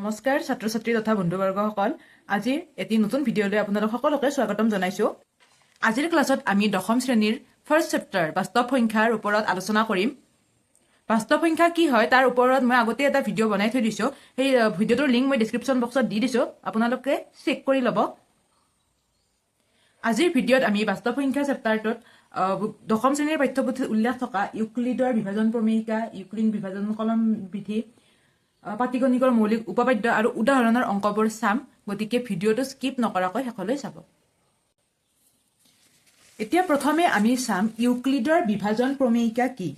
নমস্কাৰ ছাত্ৰ ছাত্ৰী তথা বন্ধুবৰ্গসকল আজিৰ এটি নতুন ভিডিঅ'লৈ আপোনালোক সকলোকে স্বাগতম জনাইছো। আজিৰ ক্লাছত আমি দশম শ্ৰেণীৰ ফাৰ্ষ্ট চেপ্টাৰ বাস্তৱ সংখ্যাৰ ওপৰত আলোচনা কৰিম। বাস্তৱ সংখ্যা কি হয় তাৰ ওপৰত মই আগতে এটা ভিডিঅ' বনাই থৈ দিছো। সেই ভিডিঅ'টোৰ লিংক মই ডেছক্ৰিপশ্যন বক্সত দি দিছো, আপোনালোকে চেক কৰি ল'ব। আজিৰ ভিডিঅ'ত আমি বাস্তৱ সংখ্যা চেপ্টাৰটোত দশম শ্ৰেণীৰ পাঠ্যপুথিত উল্লেখ থকা ইউক্লিডৰ বিভাজন প্ৰমেয়িকা, ইউক্লিড বিভাজন কলন বিধি, পাটিগণিতৰ মৌলিক উপপাদ্য আৰু উদাহৰণৰ অংকবোৰ চাম। গতিকে ভিডিঅ'টো স্কিপ নকৰাকৈ শেষলৈ চাব। এতিয়া প্ৰথমে আমি চাম ইউক্লিডৰ বিভাজন প্ৰমেয়িকা কি।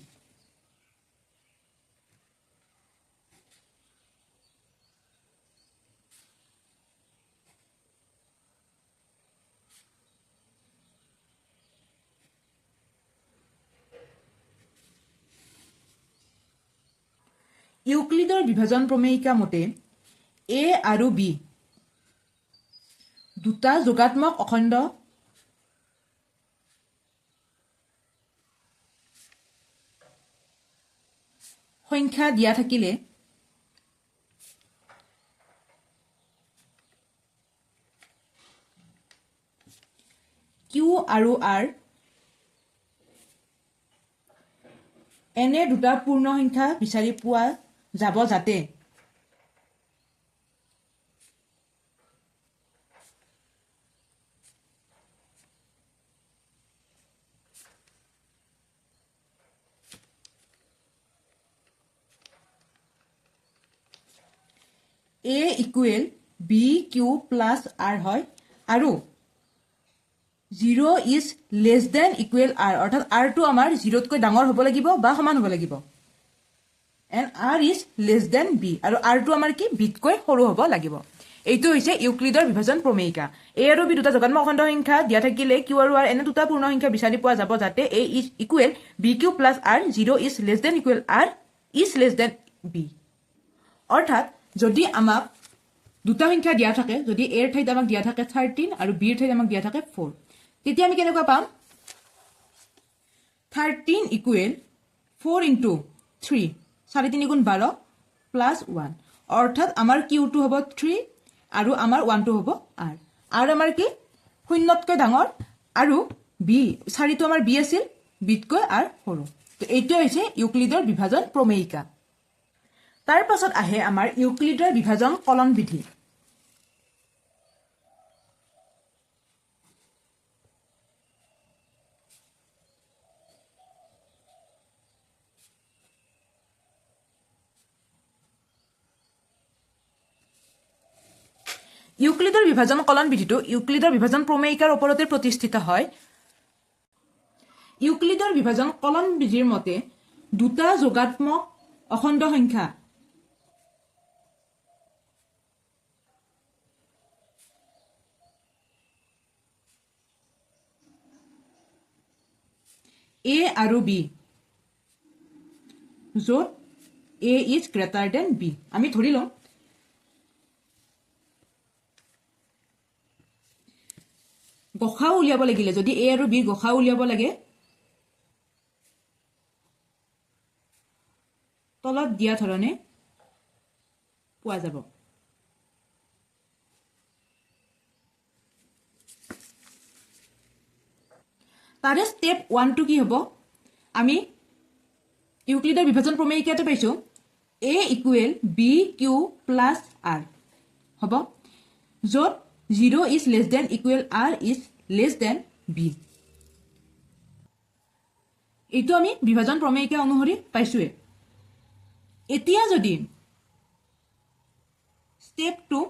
ইউক্লিডৰ বিভাজন প্ৰমেয়িকা মতে এ আৰু বি দুটা যোগাত্মক অখণ্ড সংখ্যা দিয়া থাকিলে কিউ আৰু আৰ এনে দুটা পূৰ্ণ সংখ্যা বিচাৰি পোৱা যাব যাতে A equal B Q plus R হয় আৰু 0 is less than equal R, অৰ্থাৎ আৰটো আমাৰ 0তকৈ ডাঙৰ হ'ব লাগিব বা সমান হ'ব লাগিব। And r is less than b, আৰু আৰটো আমাৰ কি বিতকৈ সৰু হ'ব লাগিব। এইটো হৈছে ইউক্লিডৰ বিভাজন প্ৰমেয়িকা। এ আৰু বি দুটা যোগাত্মক অখণ্ড সংখ্যা দিয়া থাকিলে কিউ আৰু আৰ এনে দুটা পূৰ্ণ সংখ্যা বিচাৰি পোৱা যাব যাতে A is equal B Q plus R, 0 is less than equal R is less than B. অৰ্থাৎ যদি আমাক দুটা সংখ্যা দিয়া থাকে, যদি এৰ ঠাইত আমাক দিয়া থাকে 13 আৰু বিৰ ঠাইত আমাক দিয়া থাকে 4, তেতিয়া আমি কেনেকুৱা পাম? 13 ইকুৱেল 4 ইনটু 3, 4 3 গুণ 12 প্লাছ 1, অৰ্থাৎ আমাৰ কিউটো হ'ব 3 আৰু আমাৰ 1টো হ'ব আৰ। আৰু আমাৰ কি শূন্যতকৈ ডাঙৰ আৰু বি, 4টো আমাৰ বি আছিল, বিতকৈ আৰ সৰু। তো এইটো হৈছে ইউক্লিডৰ বিভাজন প্ৰমেয়িকা। তাৰ পাছত আহে আমাৰ ইউক্লিডৰ বিভাজন কলন বিধি। ইউক্লিডৰ বিভাজন কলন বিধিটো ইউক্লিডৰ বিভাজন প্ৰমেয়িকাৰ ওপৰতে প্ৰতিষ্ঠিত হয়। ইউক্লিডৰ বিভাজন কলন বিধিৰ মতে দুটা যোগাত্মক অখণ্ড সংখ্যা এ আৰু বি য'ত এ ইজ গ্ৰেটাৰ দেন বি, আমি ধৰি লওঁ গসাউ উলিয়াব লাগিলে, যদি এ আৰু বি গসাউ উলিয়াব লাগে তলত দিয়া ধৰণে পোৱা যাব। তাৰে ষ্টেপ 1টো কি হ'ব? আমি ইউক্লিডৰ বিভাজন প্ৰমেয়িকাটো পাইছো A equal B Q plus R হ'ব, য'ত 0 is less than equal R is less than B. এইটো আমি বিভাজন প্ৰমেয়িকা অনুসৰি পাইছোৱে। এতিয়া যদি ষ্টেপ 2,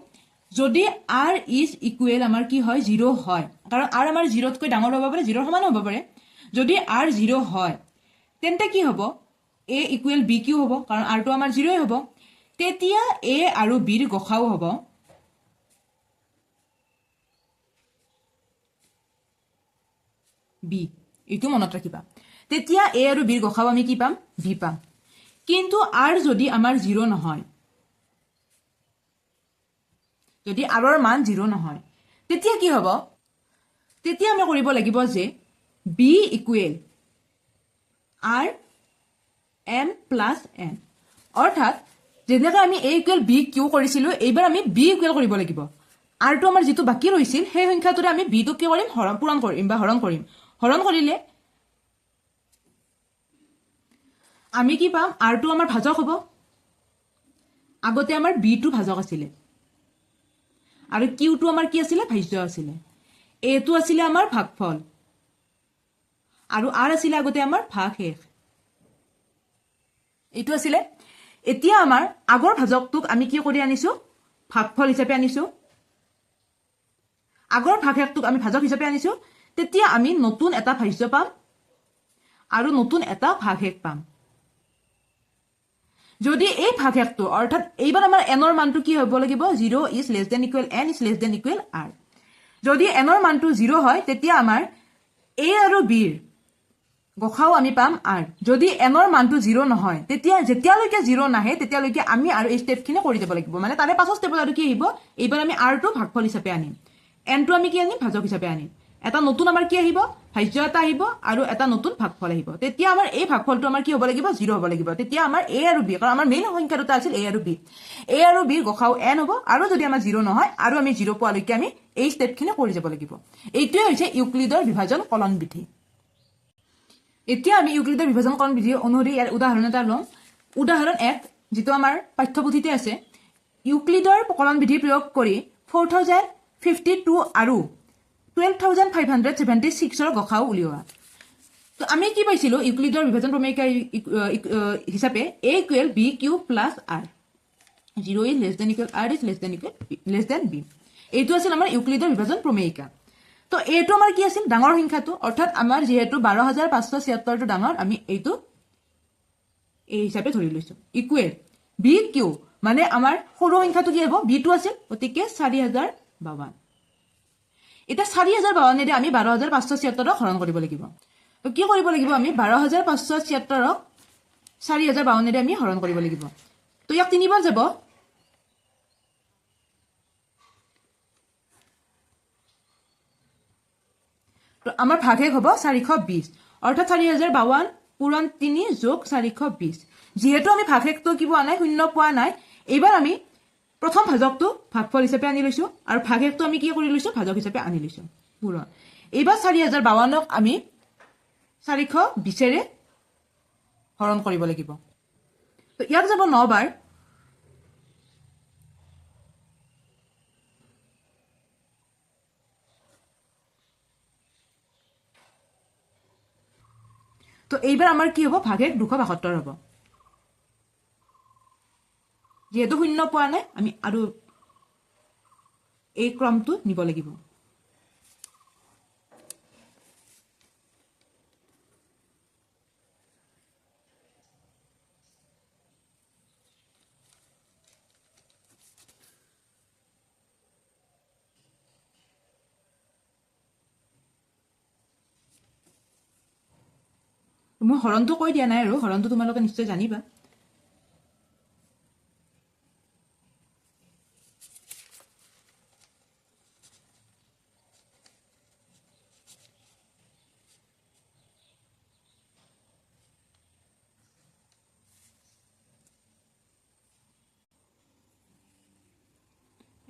যদি আৰ ইজ ইকুৱেল আমাৰ কি হয় 0 হয়, কাৰণ আৰ আমাৰ 0তকৈ ডাঙৰ হ'ব পাৰে, 0ৰ সমান হ'ব পাৰে। যদি আৰ 0 হয় তেন্তে কি হ'ব? এ ইকুৱেল বি কিউ হ'ব, কাৰণ আৰটো আমাৰ 0 হ'ব। তেতিয়া এ আৰু বিৰ গসাউ হ'ব বি, এইটো মনত ৰাখিবা। তেতিয়া এ আৰু বিৰ গসাউ আমি কি পাম? বি পাম। কিন্তু আৰ যদি আমাৰ 0 নহয়, যদি আৰৰ মান 0 নহয়, তেতিয়া কি হ'ব? তেতিয়া আমি কৰিব লাগিব যে b equal r m plus n, অৰ্থাৎ যেনেকৈ আমি a ইকুৱেল b কিউ কৰিছিলো এইবাৰ আমি b ইকুৱেল কৰিব লাগিব r টো আমাৰ যেটো বাকি ৰৈছিল সেই সংখ্যাটোৰে আমি b টো কি কৰিম পূৰণ কৰিম বা হৰণ কৰিম হৰণ কৰিলে আমি কি পাম r টো আমাৰ ভাজক হ'ব আগতে আমাৰ b টো ভাজক আছিল আৰু q টো আমাৰ কি আছিল ভাজ্য আছিল a টো আছিল আমাৰ ভাগফল আৰু r আছিল আগতে আমাৰ ভাগশেষ এইটো আছিল এতিয়া আমাৰ আগৰ ভাজকটোক আমি কি কৰি আনিছো ভাগফল হিচাপে আনিছো আগৰ ভাগশেষটোক আমি ভাজক হিচাপে আনিছো তেতিয়া আমি নতুন এটা ভাজ্য পাম আৰু নতুন এটা ভাগশেষ পাম যদি এই ভাগশেষটো অৰ্থাৎ এইবাৰ আমাৰ n ৰ মানটো কি হ'ব লাগিব 0 is less than equal n is less than equal r যদি n ৰ মানটো 0 হয় তেতিয়া আমাৰ a আৰু b ৰ গখাও আমি পাম r যদি n ৰ মানটো 0 নহয় তেতিয়া যেতিয়ালৈকে 0 নাহে তেতিয়ালৈকে আমি আৰু এই স্টেপখিনি কৰি যাব লাগিব মানে তাৰে পাছৰ স্টেপত আৰু কি আহিব এইবাৰ আমি r টো ভাগফল হিচাপে আনিম n টো আমি কি আনিম ভাজক হিচাপে আনিম এটা নতুন আমাৰ কি আহিব ভাজ্য এটা আহিব আৰু এটা নতুন ভাগফল আহিব তেতিয়া আমাৰ এই ভাগফলটো আমাৰ কি হ'ব লাগিব 0 হ'ব লাগিব তেতিয়া আমাৰ a আৰু b কাৰণ আমাৰ মেইন সংখ্যা দুটা আছিল a আৰু b ৰ গখাও n হ'ব আৰু যদি আমাৰ 0 নহয় আৰু আমি 0 পোৱালৈকে আমি এই স্টেপখিনি কৰি যাব লাগিব এইটোৱে হৈছে ইউক্লিডৰ বিভাজন কলন বিধি এতিয়া আমি ইউক্লিডৰ বিভাজন কলন বিধি অনুসৰি ইয়াৰ উদাহৰণ এটা লম উদাহৰণ 1 যেটো আমাৰ পাঠ্যপুথিতে আছে ইউক্লিডৰ কলন বিধি প্ৰয়োগ কৰি 4052 আৰু 12576 ৰ গখাও উলিওৱা তো আমি কি পাইছিলো ইউক্লিডৰ বিভাজন প্ৰমেয়িকা হিচাপে a equal b q plus r 0 is less than equal r is less than b এইটো আছিল আমাৰ ইউক্লিডৰ বিভাজন প্ৰমেয়িকা তো এইটো আমাৰ কি আছিল ডাঙৰ সংখ্যাটো অৰ্থাৎ আমাৰ যেহেতু 12576 টো ডাঙৰ আমি এইটো এই হিচাপে ধৰি লৈছো ইকুৱেল b কিউ মানে আমাৰ সৰু সংখ্যাটো কি হ'ব b টো আছিল গতিকে 4052 এটা 4052 ৰে আমি 12576 ক হৰণ কৰিব লাগিব তো কি কৰিব লাগিব আমি 12576 ক 4052 ৰে আমি হৰণ কৰিব লাগিব তো ইয়াক তিনিবাৰ যাব তো আমাৰ ভাগশেষ হ'ব 420 অৰ্থাৎ 4052 পূৰণ 3 যোগ 420 যেহেতু আমি ভাগশেষটো কি পোৱা নাই শূন্য পোৱা নাই এইবাৰ আমি প্ৰথম ভাজকটো ভাগফল হিচাপে আনি লৈছো আৰু ভাগশেষটো আমি কি কৰি লৈছো ভাজক হিচাপে আনি লৈছো পূৰণ এইবাৰ 4052 ক আমি 420 ৰে হৰণ কৰিব লাগিব তো ইয়াক যাব 9 বাৰ তো এইবাৰ আমাৰ কি হ'ব ভাগশেষ 272 হ'ব যেহেতু শূন্য পোৱা নাই আমি আৰু এই ক্ৰমটো নিব লাগিব মই হৰণটো কৈ দিয়া নাই আৰু হৰণটো তোমালোকে নিশ্চয় জানিবা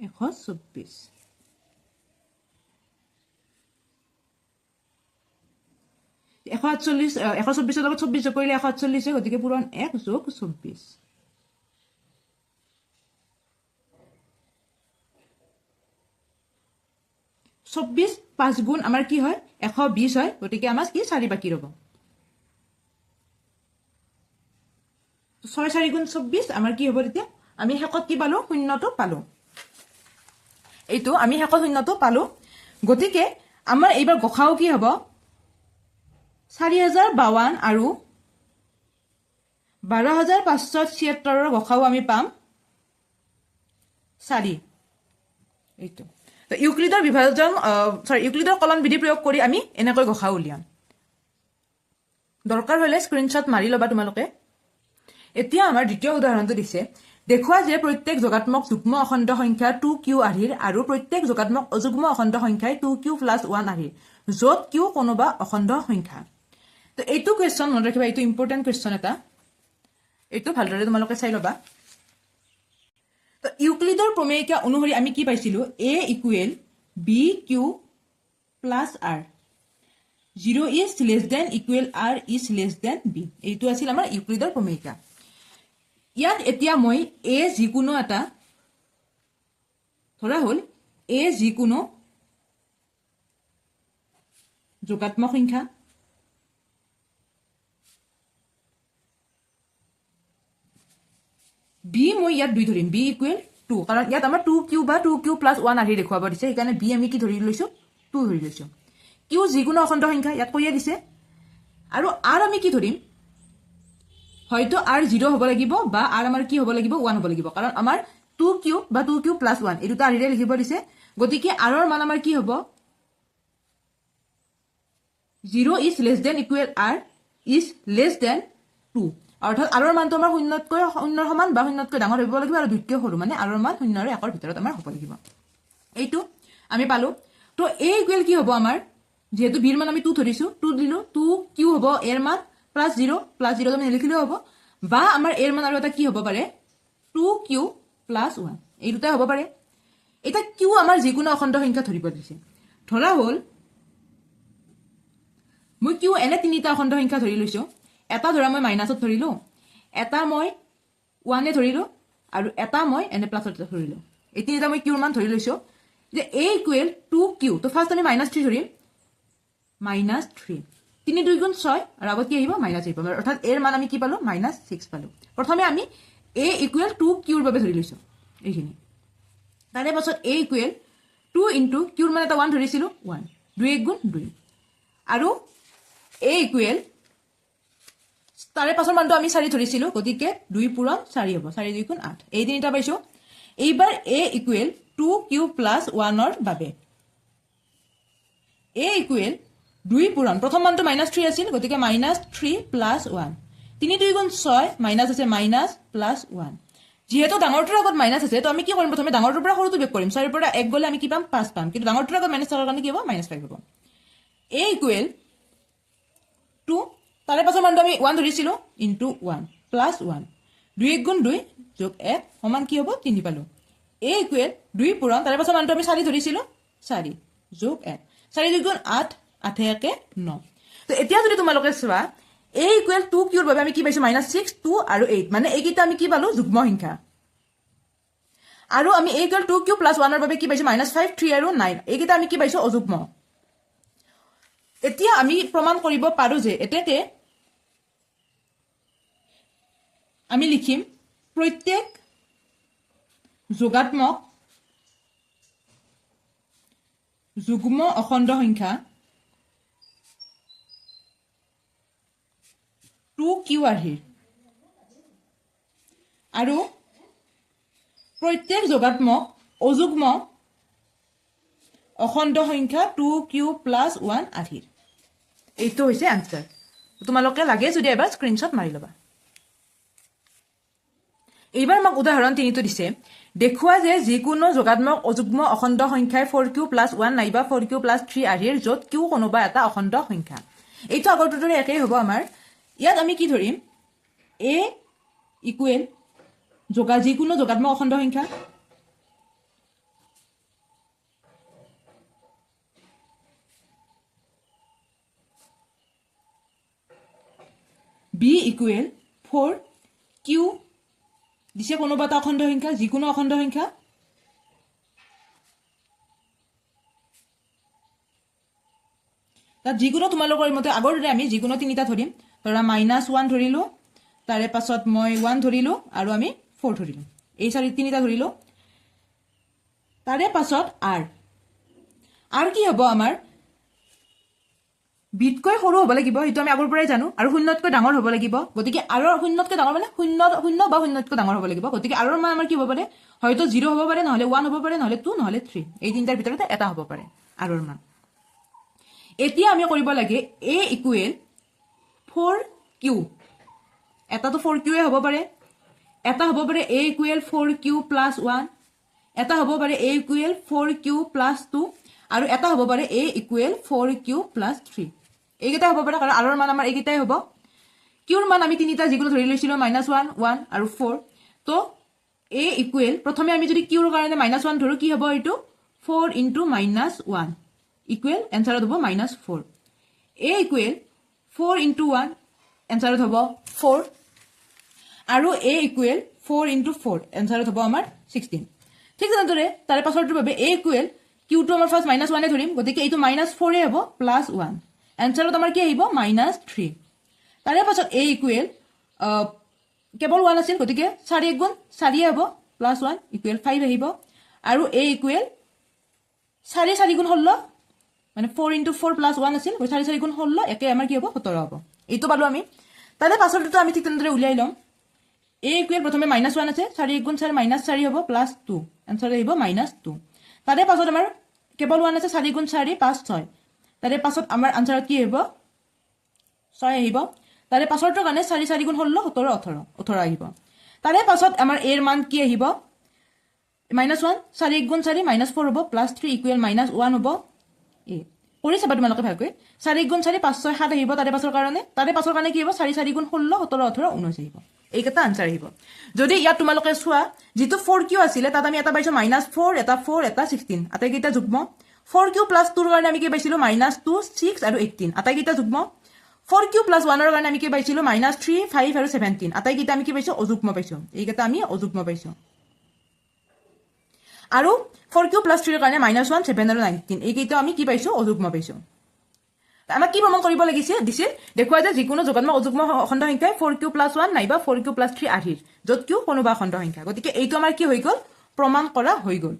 এশ 24 148 124 লগত 24 যোগ কৰিলে 148 গতিকে পূৰণ 1 যোগ 24 24 5 গুণ আমাৰ কি হয় 120 হয় গতিকে আমাৰ কি 4 বাকি ৰব 6 4 গুণ 24 আমাৰ কি হ'ব তেতিয়া আমি শেষত কি পালো শূন্যটো পালো এইটো আমি শেষত শূন্যটো পালো গতিকে আমাৰ এইবাৰ গখাও কি হ'ব 4052 আৰু 12576 ৰ গখাও আমি পাম 4 এইটো তো ইউক্লিডৰ বিভাজন ইউক্লিডৰ কলন বিধি প্ৰয়োগ কৰি আমি এনেকৈ গখা উলিয়াম দৰকাৰ হলে স্ক্ৰিনশ্বট মাৰি লবা তোমালোকে এতিয়া আমাৰ দ্বিতীয় উদাহৰণটো দিছে দেখুৱা যে প্ৰত্যেক যোগাত্মক যুগ্ম অখণ্ড সংখ্যা 2q আৰ্হিৰ আৰু প্ৰত্যেক যোগাত্মক অযুগ্ম অখণ্ড সংখ্যাই 2q + 1 আৰ্হিৰ য'ত q কোনোবা অখণ্ড সংখ্যা তো এইটো কোৱেশ্চন মনত ৰাখিবা এইটো ইম্পৰ্টেন্ট কোৱেশ্চন এটা এইটো ভালদৰে তোমালোকে চাই লবা তো ইউক্লিডৰ প্ৰমেয়িকা অনুসৰি আমি কি পাইছিলো a equal b q plus r 0 is less than equal r is less than b এইটো আছিল আমাৰ ইউক্লিডৰ প্ৰমেয়িকা ইয়াত এতিয়া মই a যিকোনো এটা ধৰা হ'ল a যিকোনো যোগাত্মক সংখ্যা b মই ইয়াত 2 ধৰিম b ইকুৱেল 2 কাৰণ ইয়াত আমাৰ 2q বা 2q প্লাছ 1 আহি দেখুৱাব দিছে সেইকাৰণে b আমি কি ধৰি লৈছো 2 ধৰি লৈছো q যিকোনো অখণ্ড সংখ্যা ইয়াত কৈয়ে দিছে আৰু r আমি কি ধৰিম হয়তো r 0 হ'ব লাগিব বা r আমাৰ কি হ'ব লাগিব 1 হ'ব লাগিব কাৰণ আমাৰ 2q বা 2q প্লাছ 1 এই দুটা আহিৰে লিখিব দিছে গতিকে r ৰ মান আমাৰ কি হ'ব 0 is less than equal r is less than 2 অৰ্থাৎ r ৰ মানটো আমাৰ শূন্যতকৈ শূন্যৰ সমান বা শূন্যতকৈ ডাঙৰ হ'ব লাগিব আৰু দুইতকৈ সৰু মানে r ৰ মান শূন্য আৰু 1ৰ ভিতৰত আমাৰ হ'ব লাগিব এইটো আমি পালো তো a ইকুৱেল কি হ'ব আমাৰ যেহেতু b ৰ মান আমি 2 ধৰিছো 2 দিলো 2q হ'ব a ৰ মান প্লাছ 0 আমি লিখিলেও হ'ব বা আমাৰ a ৰ মান আৰু এটা কি হ'ব পাৰে 2q প্লাছ 1 এই দুটা হ'ব পাৰে এটা q আমাৰ যিকোনো অখণ্ড সংখ্যা ধৰিব দিছে ধৰা হ'ল মই q এনে তিনিটা অখণ্ড সংখ্যা ধৰি লৈছো এটা ধৰা মই মাইনাছত ধৰিলো এটা মই 1 এ ধৰিলো আৰু এটা মই এনে প্লাছত ধৰিলো এই তিনিটা মই q ৰ মান ধৰি লৈছো যে a ইকুৱেল 2q তো ফাৰ্স্ট আমি -3 ধৰিম -3 3 2 গুণ 6 আৰু আগত কি আহিব মাইনাছ আহিব অৰ্থাৎ a ৰ মান আমি কি পালো -6 পালো প্ৰথমে আমি a ইকুৱেল 2q ৰ বাবে ধৰি লৈছো এইখিনি তাৰে পাছত a ইকুৱেল 2 ইনটু q ৰ মান এটা 1 ধৰিছিলো 1 2 1 গুণ 2 আৰু a ইকুৱেল তাৰে পাছৰ মানটো আমি 4 ধৰিছিলো গতিকে 2 পূৰণ 4 হ'ব 4 2 গুণ 8 এই তিনিটা পাইছো এইবাৰ a ইকুৱেল 2q প্লাছ 1 ৰ বাবে a ইকুৱেল 2 পূৰণ প্ৰথম মানটো -3 আছিল গতিকে -3 প্লাছ 1 3 2 গুণ 6 মাইনাছ আছে মাইনাছ প্লাছ 1 যেহেতু ডাঙৰটোৰ আগত মাইনাছ আছে তো আমি কি কৰিম প্ৰথমে ডাঙৰটোৰ পৰা সৰুটো বেক কৰিম 6 ৰ পৰা 1 গলে আমি কি পাম 5 পাম কিন্তু ডাঙৰটোৰ আগত মাইনাছ থকাৰ কাৰণে কি হ'ব -5 হ'ব a ইকুৱেল 2 তাৰে পাছৰ মানটো আমি 1 ধৰিছিলো ইনটু 1 প্লাছ 1 2 1 গুণ 2 যোগ 1 সমান কি হ'ব 3 পালো a ইকুৱেল 2 পূৰণ তাৰে পাছৰ মানটো আমি 4 ধৰিছিলো 4 যোগ 1 4 2 গুণ 8 8 1 9 তো এতিয়া যদি তোমালোকে চোৱা a ইকুৱেল 2q ৰ বাবে আমি কি পাইছো -6 2 আৰু 8 মানে এইকেইটা আমি কি পালো যুগ্ম সংখ্যা আৰু আমি a ইকুৱেল 2q প্লাছ 1 ৰ বাবে কি পাইছো -5 3 আৰু 9 এইকেইটা আমি কি পাইছো অযুগ্ম এতিয়া আমি প্ৰমাণ কৰিব পাৰো যে এতেতে আমি লিখিম প্ৰত্যেক যোগাত্মক যুগ্ম অখণ্ড সংখ্যা 2q আহিৰ আৰু প্ৰত্যেক যোগাত্মক অযুগ্ম অখণ্ড সংখ্যা 2q প্লাছ 1 আহিৰ এইটো হৈছে আনসাৰ তোমালোকে লাগে যদি এবাৰ স্ক্ৰিনশ্বট মাৰি ল'বা এইবাৰ মোক উদাহৰণ 3টো দিছে দেখুৱা যে যিকোনো যোগাত্মক অযুগ্ম অখণ্ড সংখ্যাই 4q প্লাছ 1 নাইবা 4q প্লাছ 3 আহিৰ য'ত q কোনোবা এটা অখণ্ড সংখ্যা এইটো আগৰটোৰ দৰে একেই হ'ব আমাৰ ইয়াত আমি কি ধৰিম a ইকুৱেল যিকোনো যোগাত্মক অখণ্ড সংখ্যা b ইকুৱেল 4q দিছে কোনোবা এটা অখণ্ড সংখ্যা যিকোনো অখণ্ড সংখ্যা তাত যিকোনো তোমালোকৰ মতে আগৰ দৰে আমি যিকোনো তিনিটা ধৰিম ধৰা -1 ধৰিলো তাৰে পাছত মই 1 ধৰিলো আৰু আমি 4 ধৰিলো এই তিনিটা ধৰিলো তাৰে পাছত r কি হ'ব আমাৰ বিতকৈ সৰু হ'ব লাগিব সেইটো আমি আগৰ পৰাই জানো আৰু শূন্যতকৈ ডাঙৰ হ'ব লাগিব গতিকে r ৰ শূন্যতকৈ ডাঙৰ মানে শূন্য বা শূন্যতকৈ ডাঙৰ হ'ব লাগিব গতিকে r ৰ মান আমাৰ কি হ'ব পাৰে হয়তো 0 হ'ব পাৰে নহলে 1 হ'ব পাৰে নহলে 2 নহলে 3 এই তিনিটাৰ ভিতৰত এটা হ'ব পাৰে r ৰ মান এতিয়া আমি কৰিব লাগে a ইকুৱেল 4q এটাটো 4q এ হ'ব পাৰে এটা হ'ব পাৰে a ইকুৱেল 4q প্লাছ 1 এটা হ'ব পাৰে a ইকুৱেল 4q প্লাছ 2 আৰু এটা হ'ব পাৰে a ইকুৱেল 4q প্লাছ 3 এইকেইটা হ'ব পাৰে কাৰণ r ৰ মান আমাৰ এইকেইটাই হ'ব q ৰ মান আমি তিনিটা যিকোনো ধৰি লৈছিলো -1 1 আৰু 4 তো a ইকুৱেল প্ৰথমে আমি যদি কিউৰ কাৰণে -1 ধৰো কি হ'ব এইটো 4 * -1 ইকুৱেল এনসাৰত হ'ব -4 a ইকুৱেল 4 * 1 এনসাৰত হ'ব 4 আৰু a ইকুৱেল 4 * 4 এনসাৰত হ'ব আমাৰ 16 ঠিক তেনেদৰে তাৰে পাছৰটোৰ বাবে a ইকুৱেল কিউটো আমাৰ ফাৰ্স্ট -1 এ ধৰিম গতিকে এইটো -4 এ হ'ব +1 এনসাৰত আমাৰ কি আহিব -3 তাৰে পাছত a ইকুৱেল কেৱল 1 আছিল গতিকে 4 * 1 4 এ হ'ব +1 ইকুৱেল 5 আহিব আৰু a ইকুৱেল 4 4 * 16 মানে 4 * 4 +1 আছিল 4 4 * 16 একে আমাৰ কি হ'ব 17 হ'ব এইটো পালো আমি তাৰে পাছৰটো আমি ঠিক তেনেদৰে উলিয়াই লম a ইকুৱেল প্ৰথমে -1 আছে 4 * 1 4 -4 হ'ব +2 এনসাৰ আহিব -2 তাৰে পাছত আমাৰ কেৱল 1 আছে 4 * 4 5 6 তাৰে পাছত আমাৰ আনসাৰত কি হ'ব 6 আহিব তাৰে পাছৰটোৰ কাৰণে 4 4 * 16 17 18 18 আহিব তাৰে পাছত আমাৰ a ৰ মান কি আহিব -1 4 * 1 4 -4 হ'ব +3 ইকুৱেল -1 হ'ব a কৰি চাবা তোমালোকে ভালকৈ 4 * 1 4 5 6 7 আহিব তাৰে পাছৰ কাৰণে কি হ'ব 4 4 * 16 17 18 19 আহিব এইকেইটা আনসাৰ আহিব যদি ইয়াত তোমালোকে চোৱা যেটো 4q আছিল তাত আমি এটা পাইছো -4 এটা 4 এটা 16 আটাইকেইটা যুগ্ম 4q + 2 ৰ কাৰণে আমি কি পাইছিলো -2 6 আৰু 18 আটাইকেইটা যুগ্ম 4q + 1 ৰ কাৰণে আমি কি পাইছিলো -3 5 আৰু 17 আটাইকেইটা আমি কি পাইছো অযুগ্ম পাইছো এইকেইটা আমি অযুগ্ম পাইছো আৰু 4q + 3 ৰ কাৰণে -1 7 আৰু 19 এইকেইটা আমি কি পাইছো অযুগ্ম পাইছো আমাক কি প্ৰমাণ কৰিব লাগিছিল দিছিল দেখুৱাই যে যিকোনো যোগাত্মক অযুগ্ম অখণ্ড সংখ্যাই 4q + 1 নাইবা 4q + 3 আধিৰ য'ত q কোনোবা অখণ্ড সংখ্যা গতিকে এইটো আমাৰ কি হৈ গ'ল প্ৰমাণ কৰা হৈ গ'ল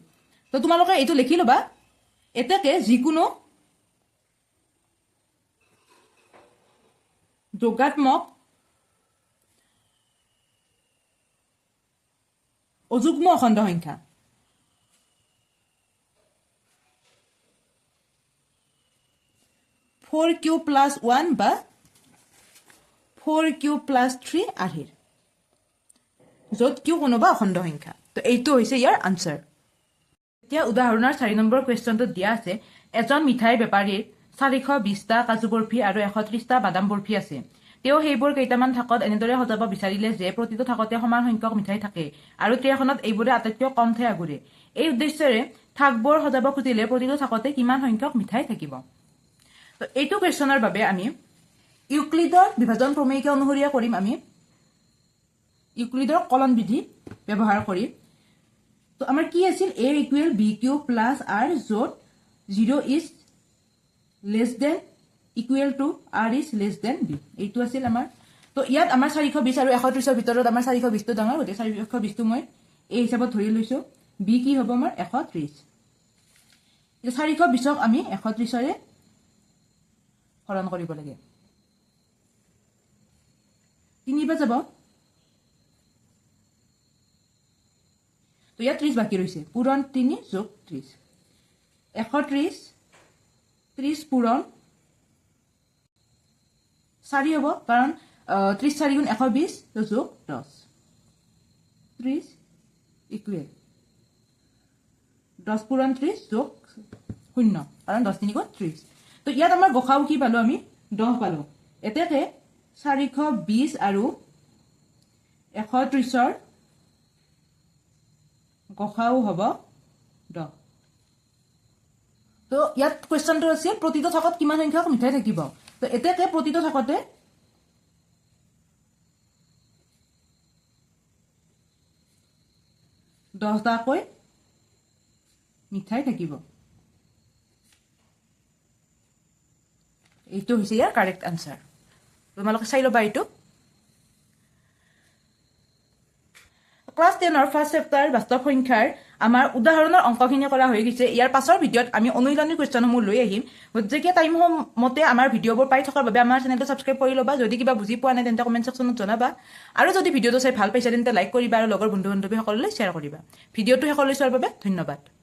তো তোমালোকে এইটো লিখি লবা এটাকে যিকোনো যোগাত্মক অযুগ্ম অখণ্ড সংখ্যা 4q + 1 বা 4q + 3 আধিৰ য'ত q কোনোবা অখণ্ড সংখ্যা তো এইটো হৈছে ইয়াৰ আনসাৰ এতিয়া উদাহৰণৰ 4 নম্বৰ কুৱেশ্যনটো দিয়া আছে এজন মিঠাই বেপাৰীৰ 420টা কাজু বৰফি আৰু 130টা বাদাম বৰফি আছে তেওঁ সেইবোৰ কেইটামান থাকত এনেদৰে সজাব বিচাৰিলে যে প্ৰতিটো থাকতে সমান সংখ্যক মিঠাই থাকে আৰু ট্ৰেখনত এইবোৰে আটাইতকৈ কম ঠাই আগুৰে এই উদ্দেশ্যৰে থাকবোৰ সজাব খুজিলে প্ৰতিটো থাকতে কিমান সংখ্যক মিঠাই থাকিব তো এইটো কুৱেশ্যনৰ বাবে আমি ইউক্লিডৰ বিভাজন প্ৰমেয়কে অনুসৰি কৰিম আমি ইউক্লিডৰ কলন বিধি ব্যৱহাৰ কৰিম তো আমাৰ কি আছিল a equal bq plus r য'ত 0 is less than equal to r is less than b এইটো আছিল আমাৰ তো ইয়াত আমাৰ 420 আৰু 130ৰ ভিতৰত আমাৰ 420টো ডাঙৰ গতিকে 420টো মই a হিচাপত ধৰি লৈছো b কি হ'ব আমাৰ 130 এই 420ক আমি 130ৰে হৰণ কৰিব লাগে 3 বাৰ যাব তো ইয়াত 30 বাকি ৰৈছে পূৰণ 3 যোগ 30 130 30 পূৰণ 4 হ'ব কাৰণ 30 4 গুণ 120 তো যোগ 10 30 ইকুৱেল 10 পূৰণ 30 যোগ 0 কাৰণ 10 3 গুণ 30 তো ইয়াত আমাৰ গসাউ কি পালো আমি 10 পালো এতেকে 420 আৰু 130ৰ গসাউ হ'ব 10 তো ইয়াত কোৱেশ্চনটো আছে প্ৰতিটো থাকত কিমান সংখ্যক মিঠাই থাকিব তো এতেকে প্ৰতিটো থাকতে 10টাকৈ মিঠাই থাকিব এইটো হৈছে ইয়াৰ কাৰেক্ট আনসাৰ তোমালোকে চাই ল'বা এইটো ক্লাস 10 ফাৰ্স্ট চেপ্টাৰ বাস্তব সংখ্যাৰ আমাৰ উদাহৰণেৰ অঙ্কখিনি কৰা হয়ে গেছে ইয়াৰ পাছৰ ভিডিওত আমি অনুশীলনী কুৱেশ্যনসমূহ লৈ আহিম গতিকে টাইম মতে আমাৰ ভিডিঅ'বোৰ পাই থকাৰ বাবে আমাৰ চেনেলটো সাবস্ক্ৰাইব কৰি ল'বা যদি কিবা বুজি পোৱা নাই তেন্তে কমেন্ট সেকশনত জনাবা আৰু যদি ভিডিঅ'টো চাই ভাল পাইছা তেন্তে লাইক কৰিবা আৰু লগৰ বন্ধু বান্ধৱীসকললৈ শ্বেয়াৰ কৰিবা ভিডিঅ'টো শেষলৈ চোৱাৰ বাবে ধন্যবাদ